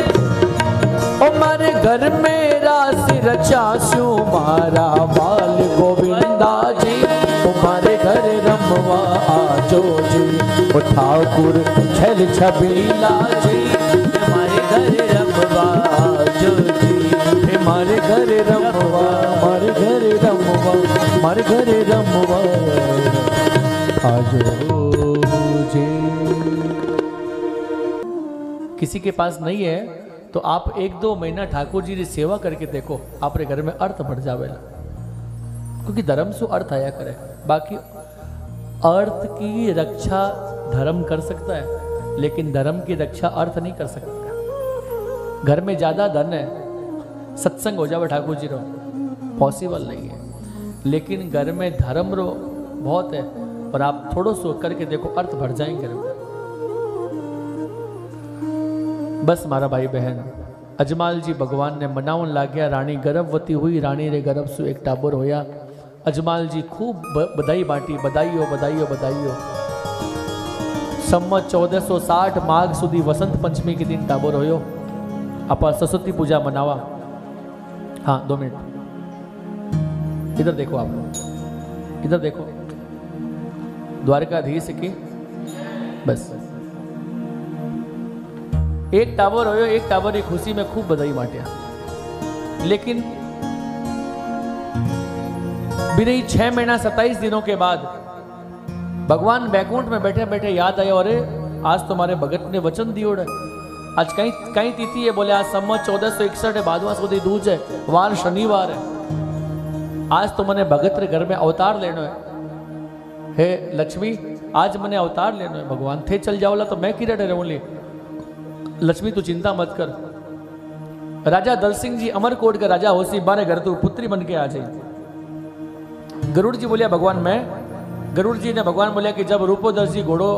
ओ मारे घर में राशि रचास्यू मारा बाल गोविंदा जी। तुम्हारे घर रमवा आजो जी। ओ ठाकुर छैल छबीला जी, हमारे घर रमवा आजो जी। हमारे घर रमवा, हमारे घर रमवा, हमारे घर रमवा आजो जी। किसी के पास नहीं है तो आप 1-2 महीना ठाकुर जी की सेवा करके देखो, आपरे घर में अर्थ बढ़ जावेला। क्योंकि धर्म से अर्थ आया करे, बाकी अर्थ की रक्षा धर्म कर सकता है, लेकिन धर्म की रक्षा अर्थ नहीं कर सकता। घर में ज्यादा धन है, सत्संग हो जावे ठाकुर जी रो, पॉसिबल नहीं है। लेकिन घर में धर्म रो बहुत है, और आप थोड़ो सो करके देखो, अर्थ बढ़ जाएंगे घर में। बस मारा भाई बहन, अजमाल जी भगवान ने मनावन लाग्या। रानी गर्भवती हुई, रानी रे गर्भ सु एक टाबर होया। अजमाल जी खूब बधाई बांटी, बधाईओ बधाईओ बधाईओ। सम्मत 1460 माघ सुधी वसंत पंचमी के दिन टाबर होयो। आप सरस्वती पूजा मनावा। हाँ 2 मिनट इधर देखो, आप लोग इधर देखो, द्वारकाधीश की बस एक टावर होयो, एक टावर की खुशी में खूब बधाई बांटिया। लेकिन बिना 6 महीना 27 दिनों के बाद भगवान बैकुंठ में बैठे बैठे याद आया, अरे आज तुम्हारे भगत ने वचन दियो है, आज कहीं कहीं तिथि है, बोले आज सम्मत 1461 है, भादवा सुधी दूज है, वार शनिवार है, आज तो मैंने भगत रे घर में अवतार लेनो है। हे लक्ष्मी आज मैंने अवतार लेनो है, भगवान थे चल जाओला तो मैं किरे रहूंगी। लक्ष्मी तू चिंता मत कर। राजा दल सिंह जी अमरकोट का राजा होसी, बारे घर तू पुत्री बन के आ जाए। गरुड़ जी बोलिया भगवान मैं, गरुड़ जी ने भगवान बोलिया कि जब रूपोदर जी घोड़ो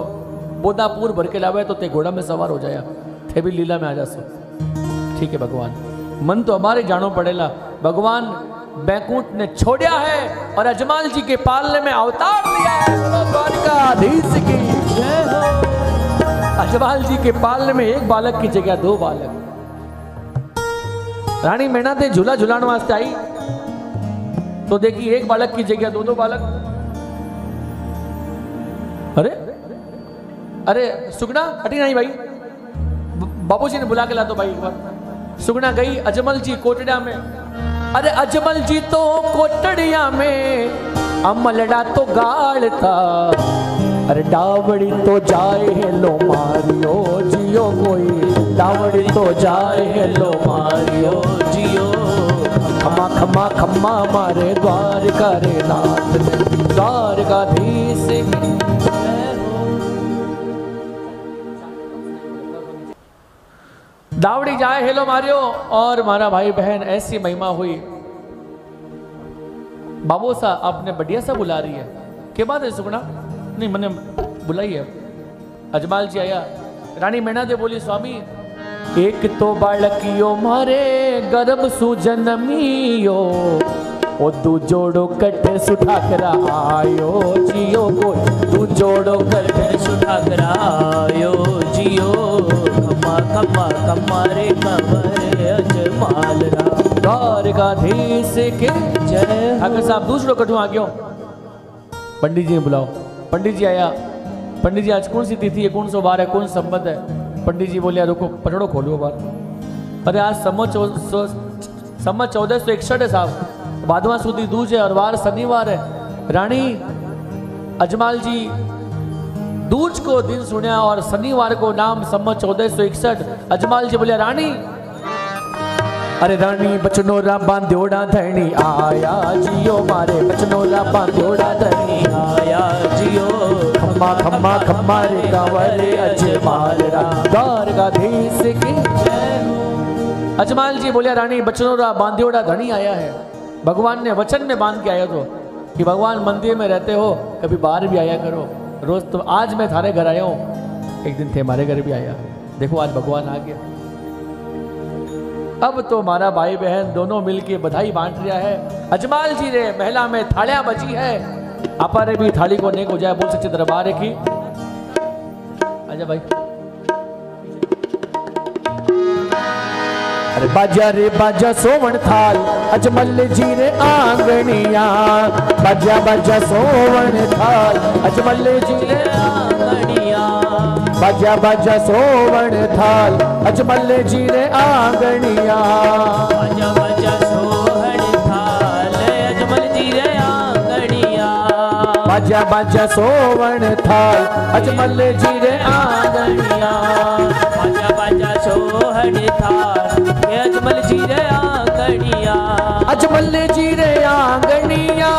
बोदापुर भर के लावे तो ते घोड़ा में सवार हो जाया, थे भी लीला में आ जा सो। ठीक है भगवान, मन तो हमारे जानो पड़ेला। भगवान बैकुंठ ने छोड़ा है और अजमाल जी के पालने में अवतार लिया है। द्वारकाधीश की जय हो। अजमाल जी के पालने में एक बालक की जगह 2 बालक। रानी मैना ते झूला झुलाने वास्ते आई तो देखी एक बालक की जगह 2-2 बालक। अरे अरे सुगना हटी नहीं भाई, बाबूजी ने बुला के ला दो भाई एक बार। सुगना गई अजमल जी कोटड़िया में। अरे अजमल जी तो कोटड़िया में, अमलड़ा तो गाल था। अरे डावड़ी तो जाए हेलो मारियो जियो कोई, डावड़ी तो जाए हेलो मारियो जियो। खमा खमा खम्मा मारे द्वारका रे नाथ, द्वारकाधीश की दावड़ी जाए हेलो मारियो। और मारा भाई बहन ऐसी महिमा हुई। बाबू सा आपने बढ़िया सा बुला रही है, के बात है सुगना? नहीं मैंने बुलाई है। अजमाल जी आया, रानी मैना दे बोली स्वामी एक तो बालकियो मारे गर्भ सु जनमियो, ओ दू जोड़ो कटे सुठा करा आयो जियो को, दू जोड़ो कटे सुठा करा आयो जियो। खम्मा खम्मा खम्मा रे कमरे अजमाल रा, द्वारकाधीश के जय। ठाकुर साहब दूसरो कटू आ गयो, पंडित जी ने बुलाओ। पंडित जी आया, पंडित जी आज कौन सी तिथि है, कौन सा वार है, कौन संबंध है? पंडित जी बोलिया रुको पटड़ो खोलो बार। अरे आज सम्मत 1461 है साहब, भादवा सुधी दूज है और वार शनिवार है। रानी अजमाल जी दूज को दिन सुनिया और शनिवार को नाम सम्मत 1461। अजमाल जी बोलिया रानी अरे रानी बचनोरा बांध्योड़ा धनी आया जियो मारे बचनोरा बांध्योड़ा धनी आया जियो खम्मा खम्मा खम्मा रे कंवरे अजमाल द्वारकाधीश की अजमाल जी बोलिया रानी बचनोरा बांध्योड़ा धनी आया है। भगवान ने वचन में बांध के आया तो कि भगवान मंदिर में रहते हो कभी बाहर भी आया करो रोज। तो आज मैं थारे घर आया हूँ, एक दिन थे हमारे घर भी आया। देखो आज भगवान आ गया। अब तो हमारा भाई बहन दोनों मिलके बधाई बांट रहा है। अजमाल जी रे महिला में थालियां बजी है, अपारे भी थाली को नेक हो जाए बोल सच्चे दरबार की। आजा भाई। अरे बाजा रे बाजा सोवण थाल अजमल जी रे आंगनिया, बाजा बाजा सोवण थाल अजमल जी रे आंगनिया, बाजा बाजा सोवण थाल अजमल जी रे आंगनिया, बाजा बाजा सोहण थाल अजमल जी रे आंगनिया, बाजा बाजा सोवण थाल अजमल जी रे आंगनिया, बाजा बाजा सोहण थाल अजमल जी रे आंगनिया, अजमल जी रे आंगनिया,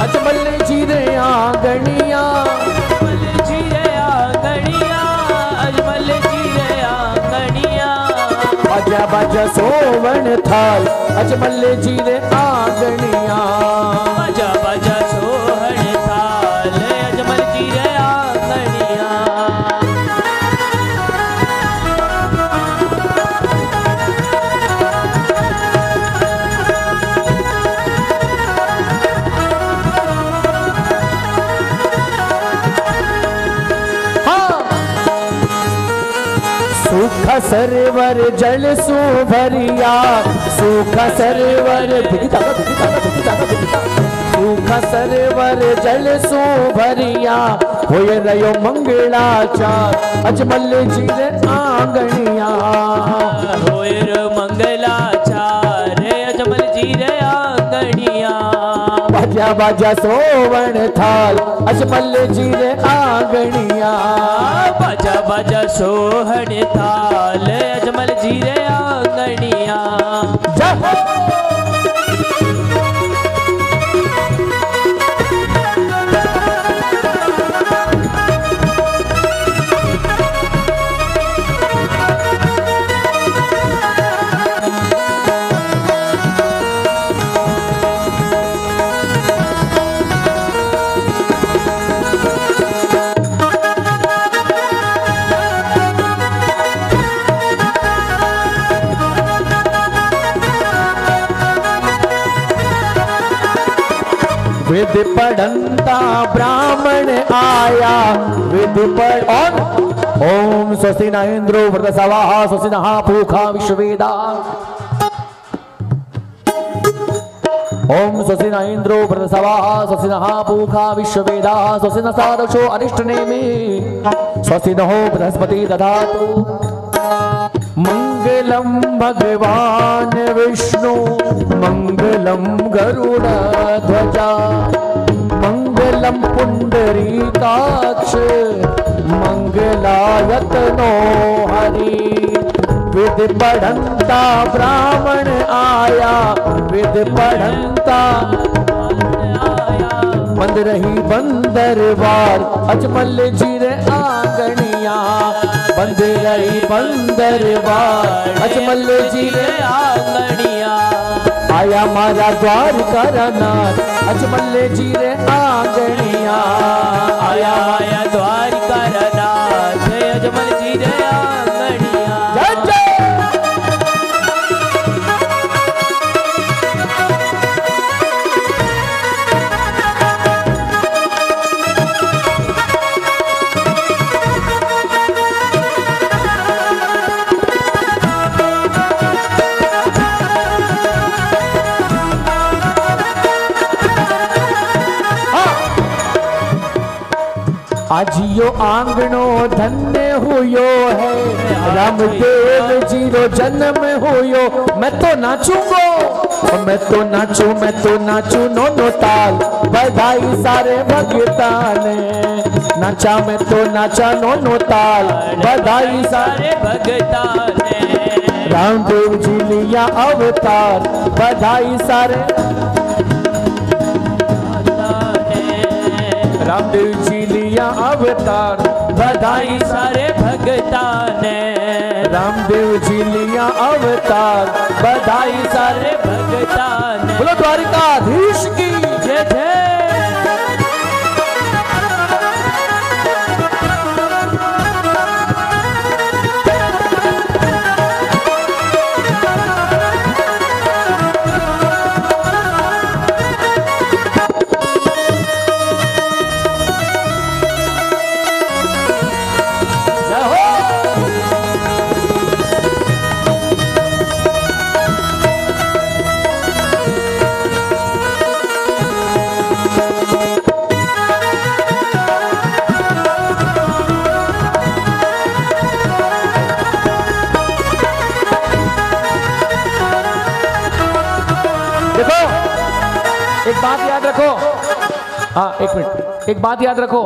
अजमल जी रे आंगनिया, अजमल जी रे आंगनिया, अजमल जी रे आंगनिया, बाजा बाजा सोवण थाल अजमल जी रे आंगनिया, बाजा बाजा सोहण थाल अजमल जी रे आंगनिया। सूखा सरोवर जल सु भरिया, सूखा सरोवर सूखा सरोवर जल सु भरिया, होय रयो मंगलाचार अजमल जी रे आंगनिया, होय रो मंगलाचार अजमल जी रे आंगनिया, बाजा बाजा सोवण थाल अजमल जी रे आंगनिया, बाजा बाजा सोहण थाल अजमल जी रे आंगनिया। वेद पढ़ंता ब्राह्मण आया, वेद पढ़ ओम स्वस्ति न इंद्रो वृद्धसवाः स्वस्ति नः पूषा विश्ववेदाः, ओम स्वस्ति न इंद्रो वृद्धसवाः स्वस्ति नः पूषा विश्ववेदाः, स्वस्ति न सारक्षो अरिष्टनेमि स्वस्ति नः बृहस्पति दधातु। मंगलम भगवान विष्णु मंगलम गरुड़ध्वजा, मंगलम पुंडरीकाक्ष मंगलायतनो हरि। वेद पढ़ंता ब्राह्मण आया, वेद पढ़ंता बंद रही बंदरवार अजमल जी रे आंगनिया, बंद रही बंदरवार अजमल जी रे आंगनिया, आया मारा द्वारका नाथ अजमल जी रे आंगनिया, आया माया द्वारका नाथ अजमल जी रे आंगनिया। जय जय। आजियो आंगनो धन्य हुयो है, रामदेव जी रो जन्म हुयो। मैं तो नाचूंगो, मैं तो नाचू, मैं तो नाचू नो ताल, बधाई सारे भगता ने नाचा, मैं तो नाचा नो ताल, बधाई सारे भगता ने। रामदेव जी लिया अवतार, बधाई सारे रामदेव जी लिया अवतार, बधाई सारे भगता ने। रामदेव जी लिया अवतार, बधाई सारे भगता ने। बोलो द्वारिकाधीश की जय जय। एक बात याद रखो, हाँ एक मिनट, एक बात याद रखो,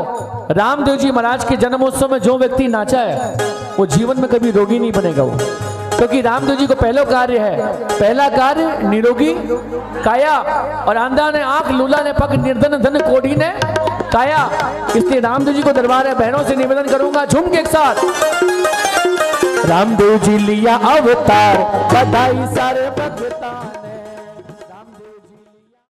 रामदेव जी महाराज के जन्मोत्सव में जो व्यक्ति नाचा है वो जीवन में कभी रोगी नहीं बनेगा वो, क्योंकि रामदेव जी को पहला कार्य है, पहला कार्य निरोगी काया, और अंधा ने आंख, लूला ने पग, निर्धन धन कोढ़ी ने काया। इसलिए रामदेव जी को दरबार है, बहनों से निवेदन करूंगा झूम के एक साथ, रामदेव जी लिया अवतार, बधाई सारे भगता ने।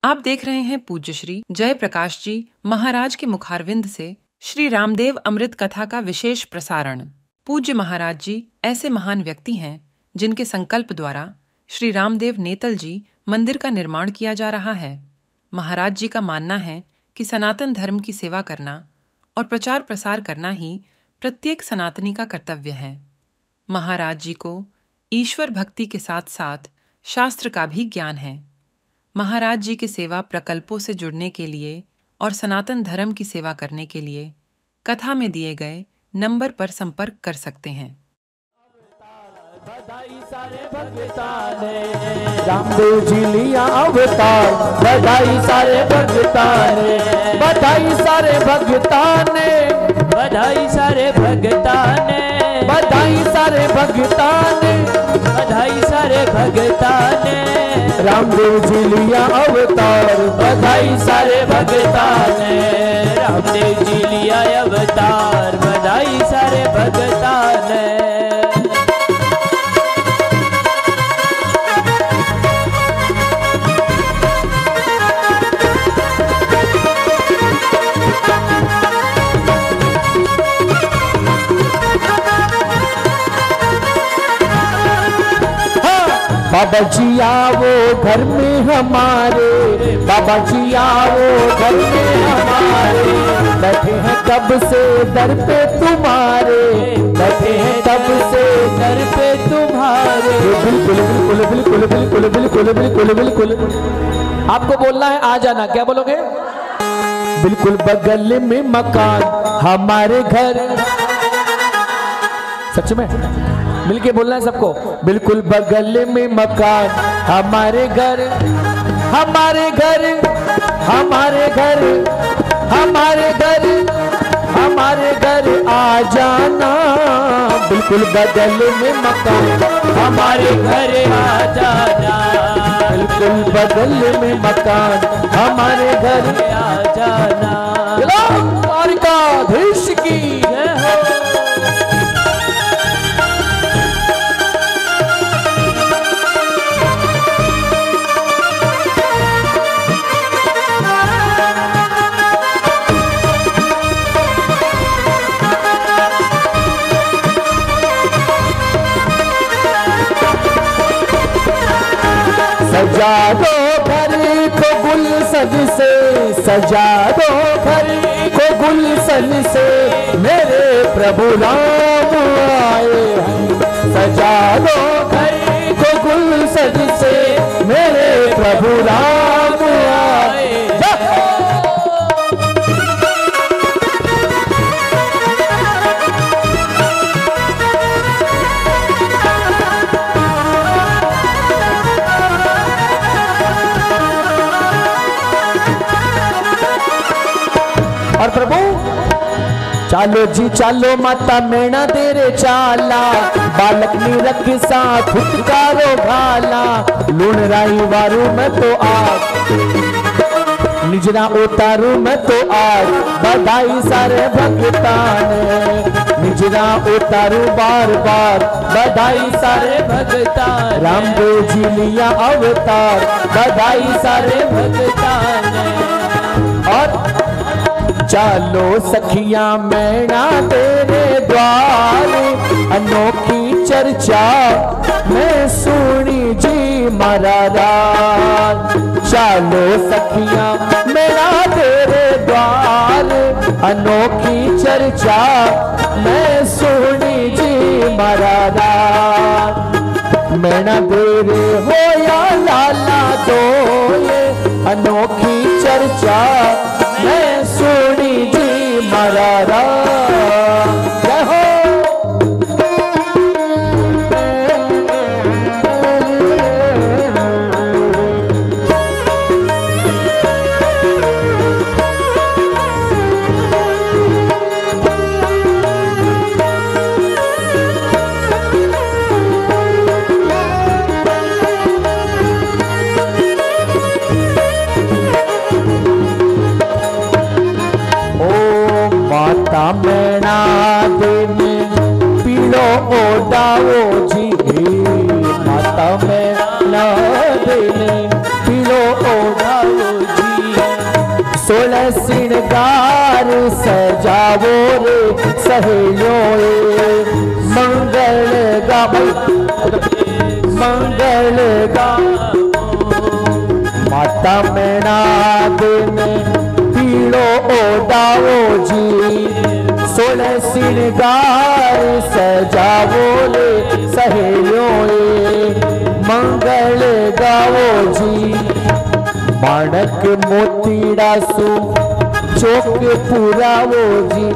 आप देख रहे हैं पूज्य श्री जय प्रकाश जी महाराज के मुखारविंद से श्री रामदेव अमृत कथा का विशेष प्रसारण। पूज्य महाराज जी ऐसे महान व्यक्ति हैं जिनके संकल्प द्वारा श्री रामदेव नेतल जी मंदिर का निर्माण किया जा रहा है। महाराज जी का मानना है कि सनातन धर्म की सेवा करना और प्रचार प्रसार करना ही प्रत्येक सनातनी का कर्तव्य है। महाराज जी को ईश्वर भक्ति के साथ साथ शास्त्र का भी ज्ञान है। महाराज जी के सेवा प्रकल्पों से जुड़ने के लिए और सनातन धर्म की सेवा करने के लिए कथा में दिए गए नंबर पर संपर्क कर सकते हैं। बधाई सारे भगता ने। रामदेव जी लिया अवतार, बधाई सारे भगता ने, बधाई सारे भगता ने, बधाई सारे भगता ने, बधाई सारे भगता ने, बधाई सारे भगता ने। रामदेव जी लिया अवतार, बधाई सारे भगता ने। रामदेव जी लिया अवतार, बधाई सारे भगता ने। बाबा जी आओ घर में हमारे, बाबा जी आओ घर में हमारे, बैठे हैं कब से दर पे तुम्हारे, बैठे हैं कब से दर पे तुम्हारे। बिल्कुल बिल्कुल बिल्कुल बिल्कुल बिल्कुल बिल्कुल बिल्कुल। आपको बोलना है आ जाना, क्या बोलोगे? बिल्कुल बगल में मकान हमारे घर, सच में मिलके बोलना है सबको, बिल्कुल बगल में मकान हमारे घर, हमारे घर, हमारे घर, हमारे घर, हमारे घर आ जाना। बिल्कुल बगल में मकान हमारे घर आ जाना। बिल्कुल बगल में मकान हमारे घर आ जाना। द्वारिकाधीश की जय हो। सजा दो घर को गुलशन से, सजा दो घर को गुलशन से, मेरे प्रभु राम आए हैं। सजा दो घर को गुलशन से, मेरे प्रभु राम आए। और प्रभु चालो जी चालो माता मैना तेरे चाला, बालकनी रखसा फुटकारो घाला लूण राई वारू मैं तो आज निजरा उतारू मैं तो आज बधाई सारे भगतान निजरा उतारू बार बार बधाई सारे भगतान रामदेव जी लिया अवतार बधाई सारे भगतान। और चालो सखियां मैना तेरे द्वार अनोखी चर्चा मैं सुनी जी मारा राज। चालो सखियां मैना तेरे द्वार अनोखी चर्चा मैं सुनी जी मारा राज। मैना तेरे हो या लाला दो ये अनोखी चर्चा मैं सुनी जी मारा राज। जय हो मैना दिन पीड़ो ओडाओ जी माता मैना दिन पीड़ो ओडाओ जी 16 श्रृंगार सजावो रे सहेलियों मंगल गाओ मंगल गाओ माता मैना दिन पीड़ो ओडाओ जी 16 श्रृंगार सजावो ले सहेलियों मंगल गाओ जी। माणक मोतीड़ा सु चौक पुरावो जी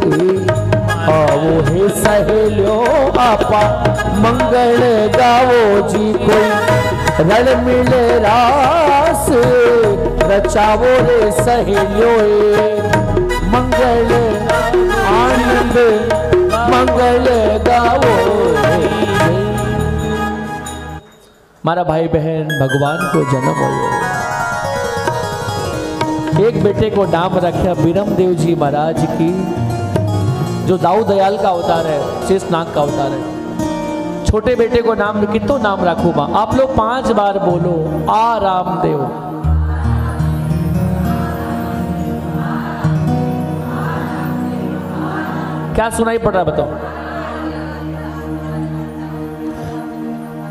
आओ हे सहेलियों आपा मंगल गाओ जी। कोई रण मिले रास रचावो रे सहेलियों मंगल आनंद मंगल गाओ। मारा भाई बहन भगवान को जन्म हो एक बेटे को नाम रखा बीरम देव जी महाराज की जो दाऊ दयाल का अवतार है शेषनाग का अवतार है। छोटे बेटे को नाम कितो नाम रखू मां आप लोग 5 बार बोलो आ रामदेव। क्या सुनाई पड़ रहा है बताओ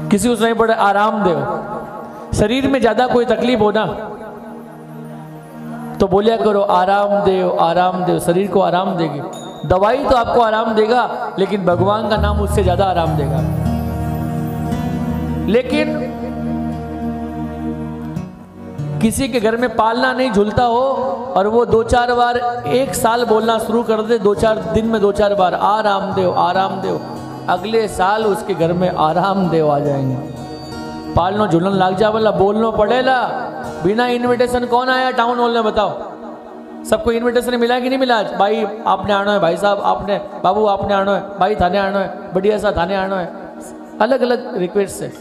किसी को सुनाई पड़ रहा है आराम देव। शरीर में ज्यादा कोई तकलीफ हो ना तो बोलिया करो आराम देव शरीर को आराम देगी। दवाई तो आपको आराम देगा लेकिन भगवान का नाम उससे ज्यादा आराम देगा। लेकिन किसी के घर में पालना नहीं झूलता हो और वो 2-4 बार 1 साल बोलना शुरू कर दे 2-4 दिन में 2-4 बार आराम देव अगले साल उसके घर में आराम देव आ जाएंगे। पालनो झूलन लाग जा वाला बोलना पड़ेगा। बिना इनविटेशन कौन आया टाउन हॉल में बताओ सबको इनविटेशन मिला कि नहीं मिला? भाई आपने आना है, भाई साहब आपने, बाबू आपने आना है, भाई थाने आना है, बढ़िया सा थाने आना है, अलग अलग रिक्वेस्ट है।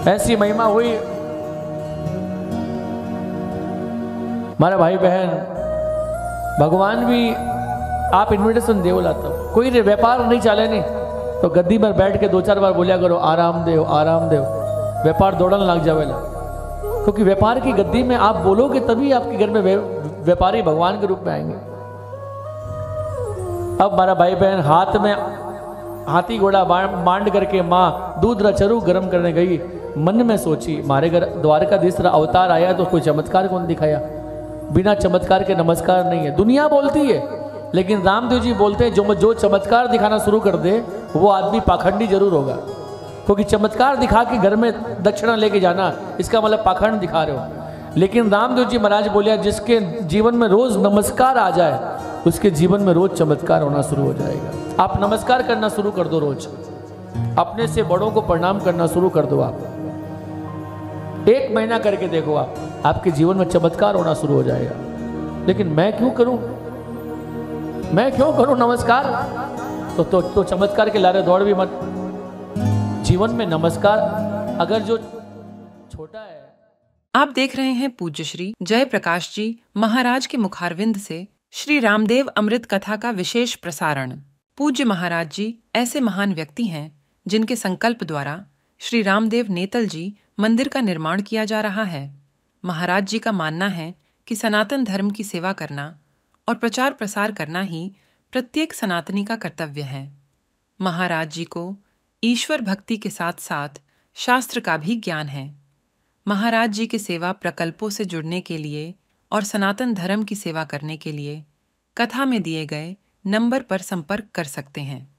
ऐसी महिमा हुई। हमारा भाई बहन भगवान भी आप इन्विटेशन देव लाता कोई व्यापार नहीं चले नहीं तो गद्दी पर बैठ के 2-4 बार बोलिया करो आराम देव व्यापार दौड़न लग जावेला। क्योंकि व्यापार की गद्दी में आप बोलोगे तभी आपके घर में व्यापारी भगवान के रूप में आएंगे। अब हमारा भाई बहन हाथ में हाथी घोड़ा मांड करके माँ दूध रचरू गर्म करने गई। मन में सोची मारे घर द्वारकाधीश अवतार आया तो कोई चमत्कार कौन दिखाया? बिना चमत्कार के नमस्कार नहीं है। दुनिया बोलती है लेकिन रामदेव जी बोलते हैं जो चमत्कार दिखाना शुरू कर दे वो आदमी पाखंडी जरूर होगा। क्योंकि चमत्कार दिखा के घर में दक्षिणा लेके जाना इसका मतलब पाखंड दिखा रहे हो। लेकिन रामदेव जी महाराज बोलिया जिसके जीवन में रोज नमस्कार आ जाए उसके जीवन में रोज चमत्कार होना शुरू हो जाएगा। आप नमस्कार करना शुरू कर दो, रोज अपने से बड़ों को प्रणाम करना शुरू कर दो। आप 1 महीना करके देखो आप, आपके जीवन में चमत्कार होना शुरू हो जाएगा। लेकिन मैं क्यों करूं, मैं क्यों करूं नमस्कार? तो चमत्कार के लारे दौड़ भी मत। जीवन में नमस्कार अगर जो छोटा है। आप देख रहे हैं पूज्य श्री जयप्रकाश जी महाराज के मुखारविंद से श्री रामदेव अमृत कथा का विशेष प्रसारण। पूज्य महाराज जी ऐसे महान व्यक्ति हैं जिनके संकल्प द्वारा श्री रामदेव नेतल जी मंदिर का निर्माण किया जा रहा है। महाराज जी का मानना है कि सनातन धर्म की सेवा करना और प्रचार प्रसार करना ही प्रत्येक सनातनी का कर्तव्य है। महाराज जी को ईश्वर भक्ति के साथ साथ शास्त्र का भी ज्ञान है। महाराज जी के सेवा प्रकल्पों से जुड़ने के लिए और सनातन धर्म की सेवा करने के लिए कथा में दिए गए नंबर पर संपर्क कर सकते हैं।